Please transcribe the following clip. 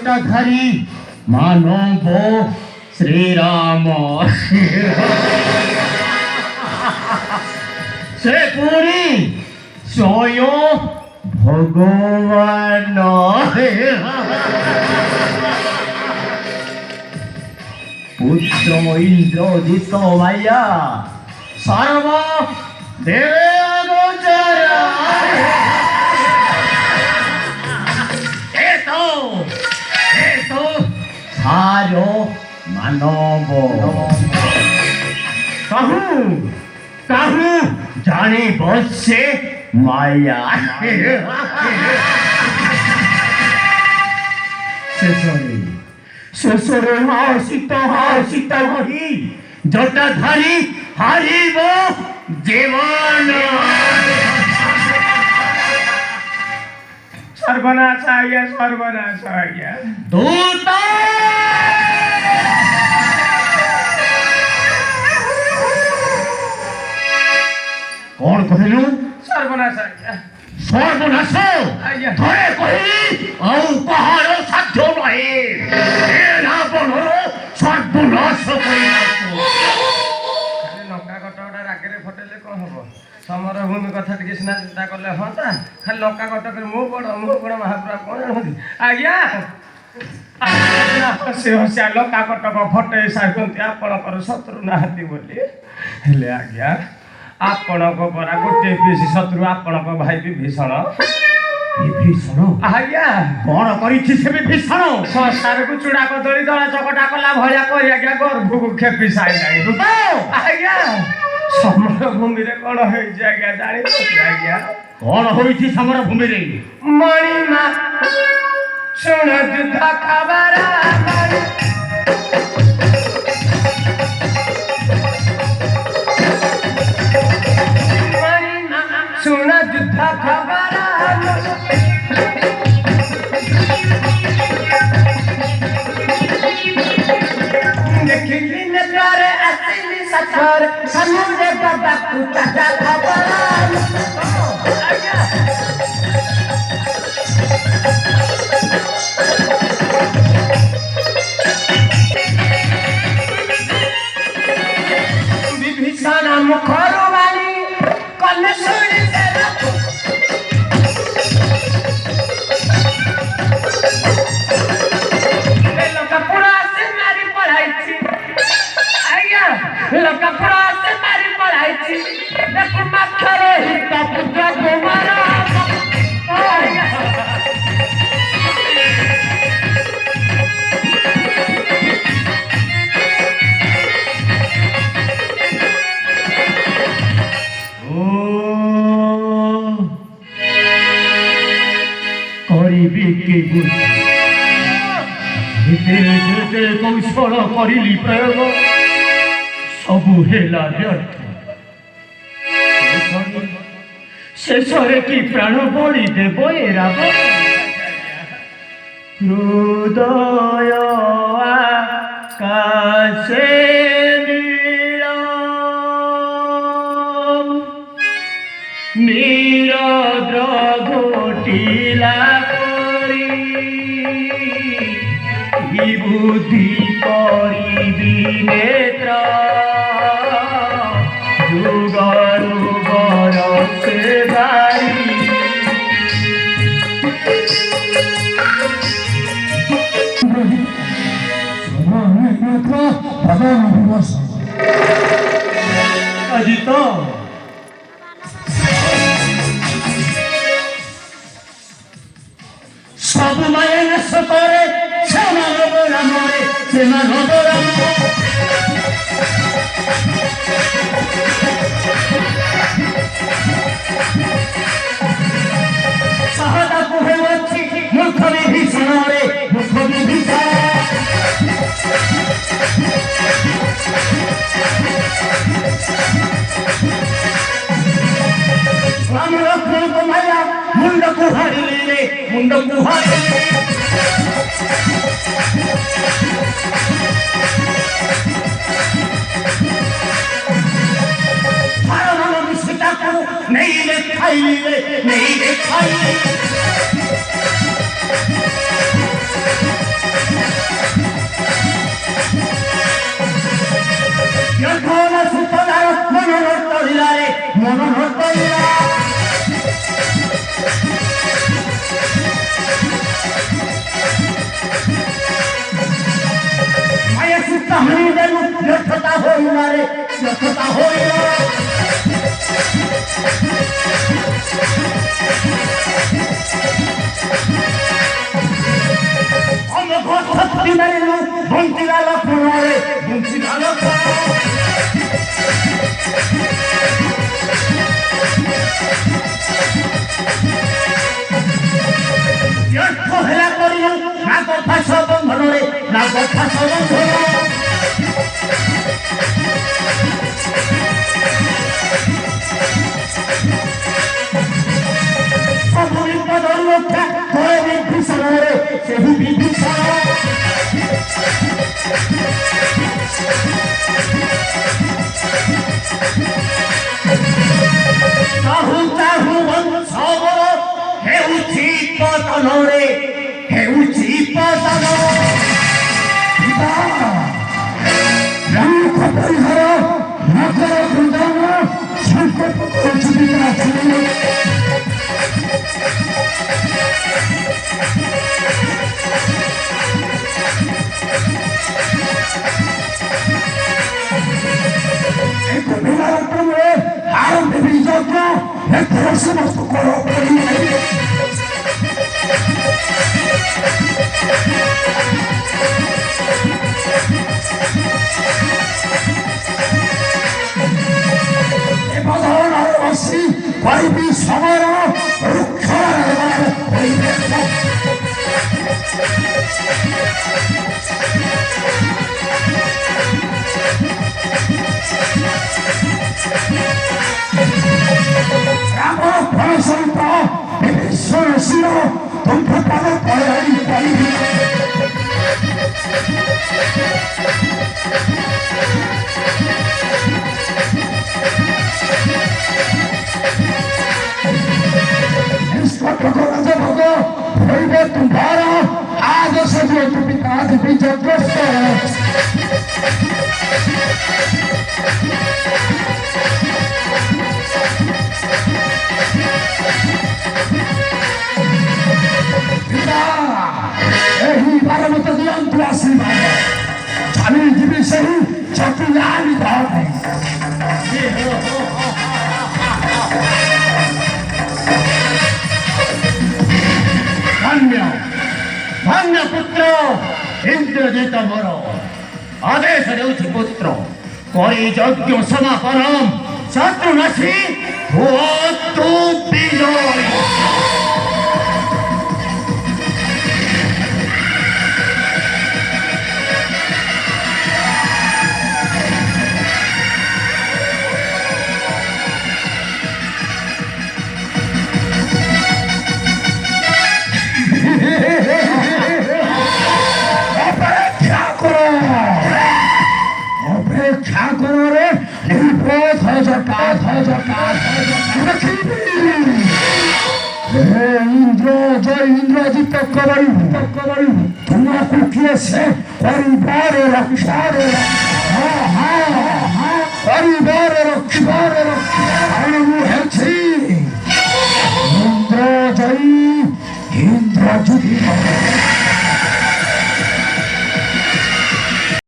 जटाधारी मानव श्री राम से पूरी स्वयं भगवान पुत्र इंद्रजित माया सर्व सारो मानव कहूँ जाने बसे माया शेषरे हसित हसित होई जटाधारी हारिब जीवन सर्वनाश आज्ञा सर्वनाश आज्ञा दूत कौन कहलु सर्वनाश आज्ञा सर्वनाश थोड़े कही आउ पहाड़ साध्य नहे रावणर सर्वनाश लंका कटकटा रागरे फटेले कौन हम समर भूमि कथा टे सीना चिंता कले हाँ खाली लंका कटक मु बड़ महापुरा कौन जानती आज्ञा हसी हसिया लंका कटक फटे सारी आपणकर शत्रु नाहांती बोली हेले आज्ञा आपणक परा गोटे पीसी शत्रु आपणक भाई विभीषण विभीषण आज्ञा कौन करिछि से विभीषण संसार को चूड़ा कदली दला चकटा कला भलिया करी आज्ञा गर्भ को खेपी साइलानी आज्ञा समर भूमि रे कौन है आज्ञा जानी आज्ञा कौन होइछि समर भूमि रे मणिमा सुन युद्ध खबर सुन युद्ध खबर देखिली नजर असली सफर समुद्र बाबा कुटा खबर विभीषण मुखर वाली कल सुनी लंकापुरा से मारी पढ़ाई लंकापुरा से मारी पढ़ाई देखो माखरे ही पुत्र कुमार कौशल करिली प्रयोग सबु हेला व्यर्थ शेषरे कि प्राण बलि देव ए रावण हृदय आकाशे नीरद्र घोटिला बुद्धि करी नेत्र जुगरु बरसे भारी अजित सब माया नष्ट करे सहता कुहे अच्छी मूर्ख विभीषण मूर्ख विभीषण मुंड कुहारी मुंड कुहारी ଶକ୍ତି ମାରିଲୁ ବଞ୍ଚିଲା ଲକ୍ଷ୍ମଣରେ ବଞ୍ଚିଲା ଲକ୍ଷ୍ମଣ ହେଲା କରିଲୁ ନାଗ ଫାସ ବନ୍ଧନରେ ନାଗ ଫାସ ବନ୍ଧନ ସବୁ ବିପଦରୁ ରକ୍ଷା କରେ ବିଭୀଷଣରେ ସେହି ବିଭୀଷଣ ଚାହୁ ଚାହୁ ବଂଶବର ହେଉଛି ପତନରେ ହେଉଛି ପତନ ରାମଙ୍କ ପରିହାର ନଗର ବୃନ୍ଦନ ସଂକଳ୍ପ କରୁଛି ଆରମ୍ଭ ଯଜ୍ଞ ଏଥର ସମସ୍ତ କର ବଦଳରେ ବସି କରିବି ସମର ବୃକ୍ଷ ରାମ ଫଳ ସହିତ ବିଶ୍ୱର ଶିର ତୁମ୍ଭ ପାଦ ପଳାଇ ପାଇବି ରାଜ ଭୋଗ ହୋଇବେ ତୁମ୍ଭର ଆଜ ସଜ ତୁମି ଆଜ ବିଜଗ୍ରସ୍ତ ଏହି ବାରମତ ଦିଅନ୍ତୁ ଆଶୀର୍ବାଦ ଚାଲି ଯିବି ସେହି ଚତୁର୍ଲାଣି ଧରି ଧନ୍ୟ ଧନ୍ୟ ପୁତ୍ର ଇନ୍ଦ୍ରଜିତ ମୋର ଆଦେଶ ଦେଉଛି ପୁତ୍ର କରି ଯଜ୍ଞ ସମାପନ ଶତ୍ରୁ ନାଶୀ ହୁଅନ୍ତୁ ବିଜୟ ଠାକୁରରେ ଇନ୍ଦ୍ର ଜୟ ଇନ୍ଦ୍ରଜିତ କରିବୁ ତୁମକୁ କିଏ ସେ ପରିବାର ରକ୍ଷାରେ ପରିବାର ରକ୍ଷାରେ ମୁଁ ହେଉଛି ଇନ୍ଦ୍ର ଜୟ ଇନ୍ଦ୍ରଜିତ